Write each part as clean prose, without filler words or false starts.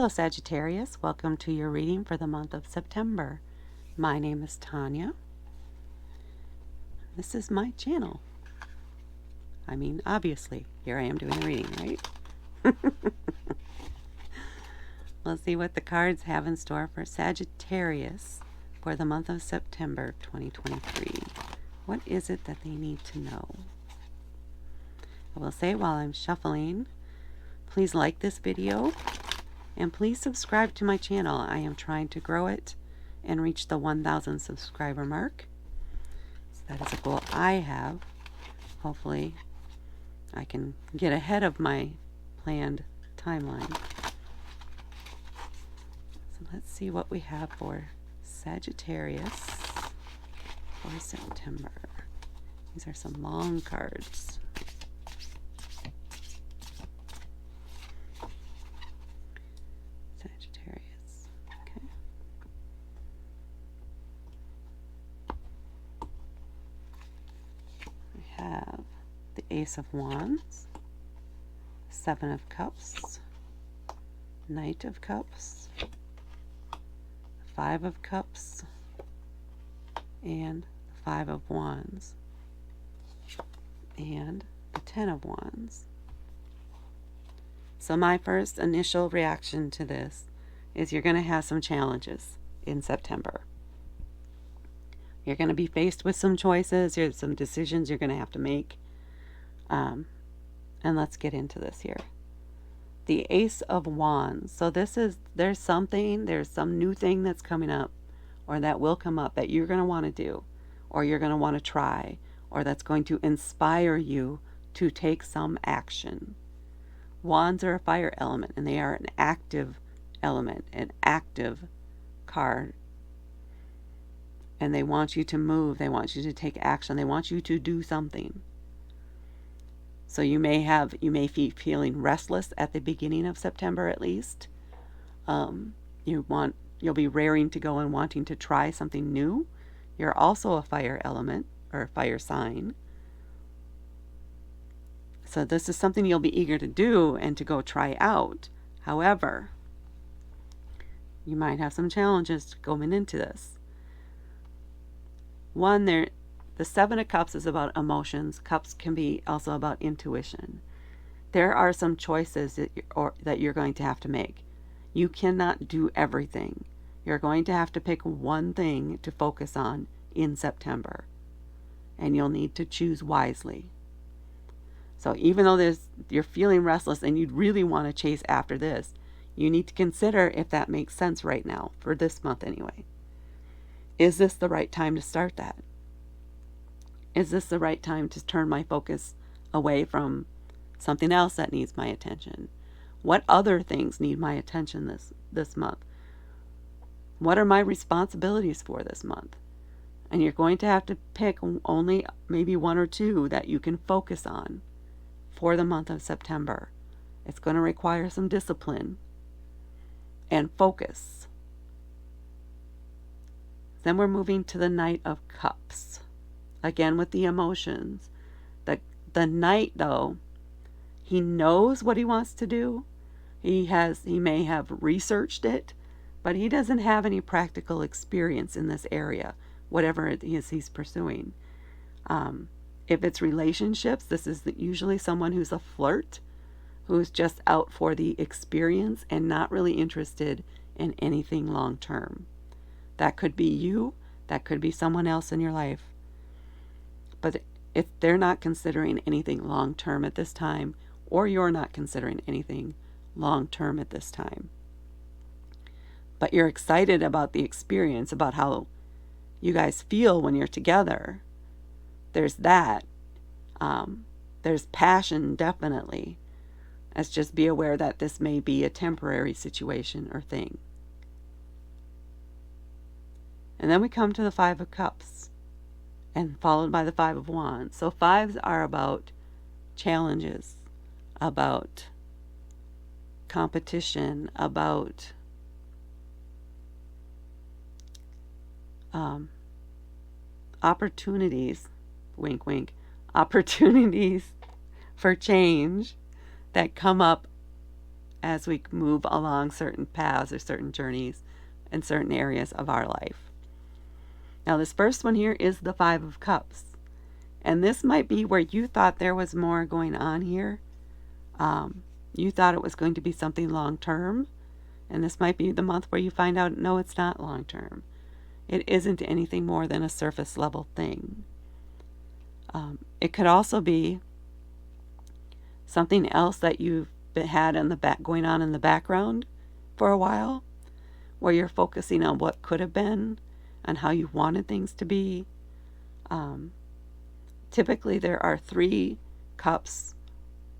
Hello Sagittarius, welcome to your reading for the month of September. My name is Tanya. This is my channel. I mean, obviously, here I am doing the reading, right? Let's see what the cards have in store for Sagittarius for the month of September 2023. What is it that they need to know? I will say while I'm shuffling, please like this video. And please subscribe to my channel. I am trying to grow it and reach the 1,000 subscriber mark. So that is a goal I have. Hopefully I can get ahead of my planned timeline. So let's see what we have for Sagittarius for September. These are some long cards. Have the Ace of Wands, Seven of Cups, Knight of Cups, Five of Cups, and the Five of Wands, and the Ten of Wands. So my first initial reaction to this is you're going to have some challenges in September. You're going to be faced with some choices. There's some decisions you're going to have to make. And let's get into this here. The Ace of Wands. So there's some new thing that's coming up, or that will come up, that you're going to want to do, or you're going to want to try, or that's going to inspire you to take some action. Wands are a fire element, and they are an active element, an active card. And they want you to move. They want you to take action. They want you to do something. So you may be feeling restless at the beginning of September, at least. You'll be raring to go and wanting to try something new. You're also a fire element or a fire sign. So this is something you'll be eager to do and to go try out. However, you might have some challenges going into this. One, the Seven of Cups is about emotions. Cups can be also about intuition. There are some choices that you're going to have to make. You cannot do everything. You're going to have to pick one thing to focus on in September. And you'll need to choose wisely. So even though you're feeling restless and you'd really want to chase after this, you need to consider if that makes sense right now, for this month anyway. Is this the right time to start that? Is this the right time to turn my focus away from something else that needs my attention? What other things need my attention this month? What are my responsibilities for this month? And you're going to have to pick only maybe one or two that you can focus on for the month of September. It's going to require some discipline and focus. Then we're moving to the Knight of Cups. Again with the emotions. The Knight, though, he knows what he wants to do. He may have researched it, but he doesn't have any practical experience in this area, whatever it is he's pursuing. If it's relationships, this is usually someone who's a flirt, who's just out for the experience and not really interested in anything long term. That could be you. That could be someone else in your life. But if they're not considering anything long term at this time, or you're not considering anything long term at this time, but you're excited about the experience, about how you guys feel when you're together, there's that. There's passion, definitely. Let's just be aware that this may be a temporary situation or thing. And then we come to the Five of Cups, and followed by the Five of Wands. So fives are about challenges, about competition, about opportunities, wink, wink, opportunities for change that come up as we move along certain paths or certain journeys in certain areas of our life. Now, this first one here is the Five of Cups. And this might be where you thought there was more going on here. You thought it was going to be something long-term. And this might be the month where you find out, no, it's not long-term. It isn't anything more than a surface-level thing. It could also be something else that you've had in the back, going on in the background for a while, where you're focusing on what could have been and how you wanted things to be. Typically, there are 3 cups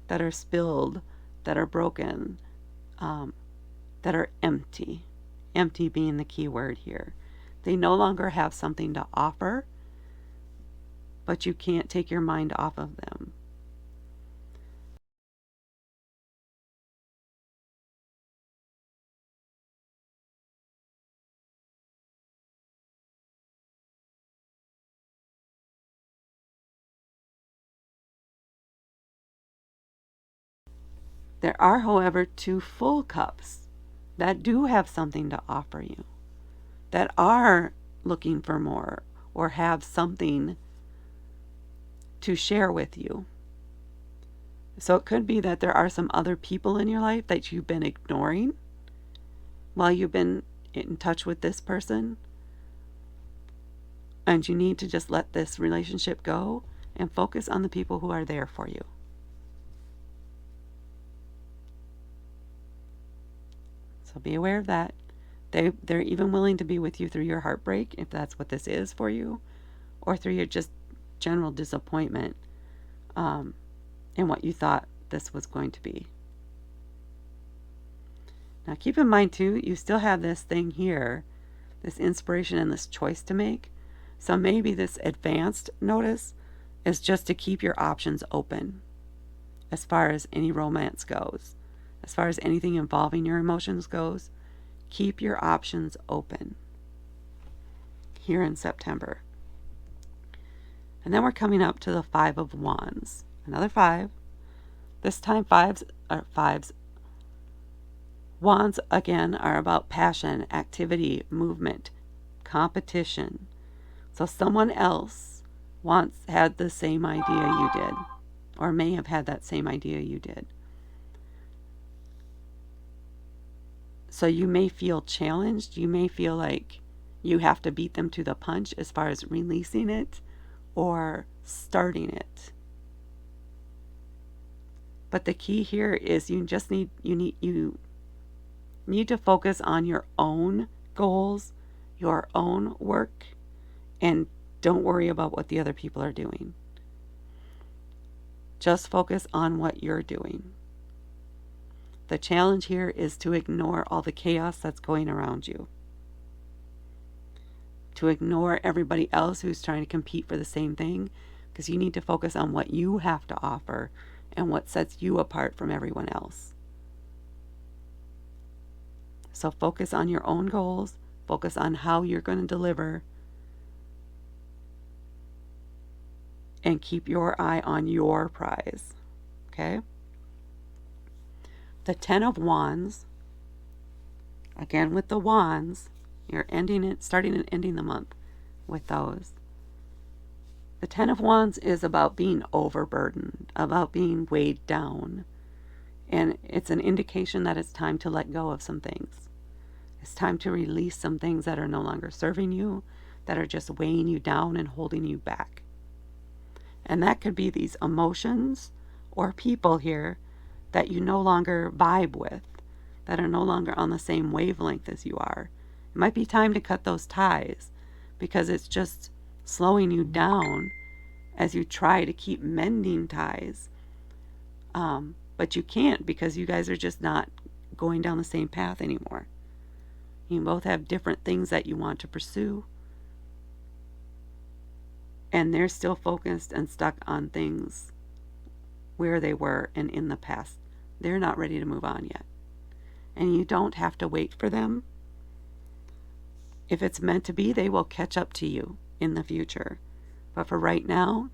that are spilled, that are broken, that are empty. Empty being the key word here. They no longer have something to offer, but you can't take your mind off of them. There are, however, 2 full cups that do have something to offer you, that are looking for more or have something to share with you. So it could be that there are some other people in your life that you've been ignoring while you've been in touch with this person, and you need to just let this relationship go and focus on the people who are there for you. So be aware of that. They're even willing to be with you through your heartbreak, if that's what this is for you, or through your just general disappointment in what you thought this was going to be. Now keep in mind too, you still have this thing here, this inspiration and this choice to make. So maybe this advanced notice is just to keep your options open as far as any romance goes. As far as anything involving your emotions goes, keep your options open here in September. And then we're coming up to the Five of Wands. Another 5. This time Wands again are about passion, activity, movement, competition. So someone else had the same idea you did, or may have had that same idea you did. So you may feel challenged. You may feel like you have to beat them to the punch as far as releasing it or starting it. But the key here is you need to focus on your own goals, your own work, and don't worry about what the other people are doing. Just focus on what you're doing. The challenge here is to ignore all the chaos that's going around you. To ignore everybody else who's trying to compete for the same thing, because you need to focus on what you have to offer and what sets you apart from everyone else. So focus on your own goals, focus on how you're going to deliver, and keep your eye on your prize. Okay? The 10 of Wands, again with the Wands, you're starting and ending the month with those. The 10 of Wands is about being overburdened, about being weighed down. And it's an indication that it's time to let go of some things. It's time to release some things that are no longer serving you, that are just weighing you down and holding you back. And that could be these emotions or people here that you no longer vibe with, that are no longer on the same wavelength as you are. It might be time to cut those ties because it's just slowing you down as you try to keep mending ties. But you can't because you guys are just not going down the same path anymore. You both have different things that you want to pursue. And they're still focused and stuck on things where they were and in the past. They're not ready to move on yet. And you don't have to wait for them. If it's meant to be, they will catch up to you in the future. But for right now,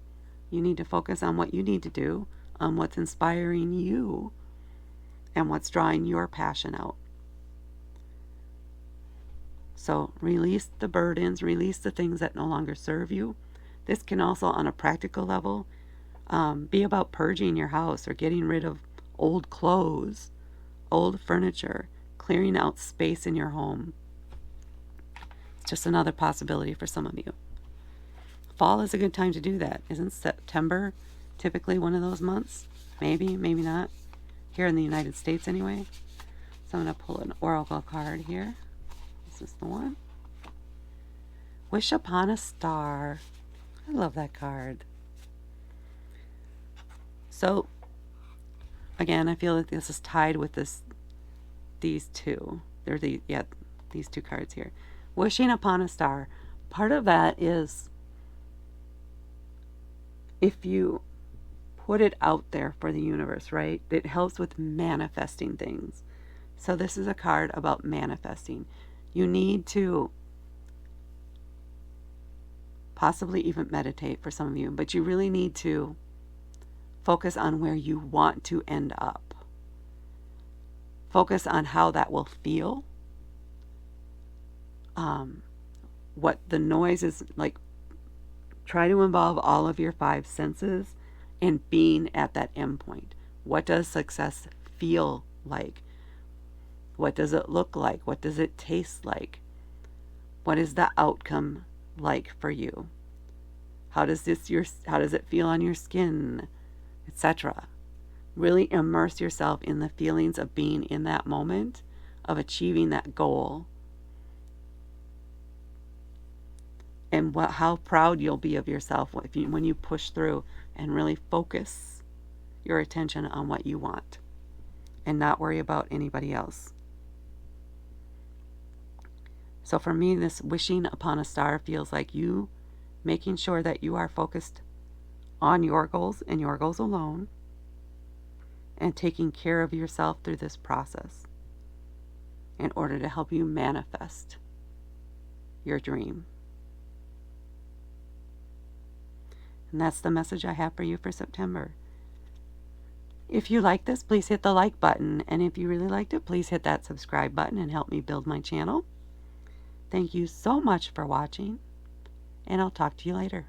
you need to focus on what you need to do, on what's inspiring you, and what's drawing your passion out. So release the burdens, release the things that no longer serve you. This can also, on a practical level, be about purging your house or getting rid of old clothes, old furniture, clearing out space in your home. It's just another possibility for some of you. Fall is a good time to do that. Isn't September typically one of those months? Maybe, maybe not. Here in the United States anyway. So I'm going to pull an oracle card here. This is the one. Wish upon a star. I love that card. So, again, I feel like this is tied with these two. These two cards here. Wishing upon a star. Part of that is if you put it out there for the universe, right? It helps with manifesting things. So this is a card about manifesting. You need to possibly even meditate for some of you, but you really need to focus on where you want to end up. Focus on how that will feel. What the noise is like. Try to involve all of your 5 senses in being at that end point. What does success feel like? What does it look like? What does it taste like? What is the outcome like for you? How does it feel on your skin, etc.? Really immerse yourself in the feelings of being in that moment, of achieving that goal. And how proud you'll be of yourself when you push through and really focus your attention on what you want and not worry about anybody else. So for me, this wishing upon a star feels like you making sure that you are focused on your goals and your goals alone and taking care of yourself through this process in order to help you manifest your dream. And that's the message I have for you for September. If you like this, please hit the like button. And if you really liked it, please hit that subscribe button and help me build my channel. Thank you so much for watching, and I'll talk to you later.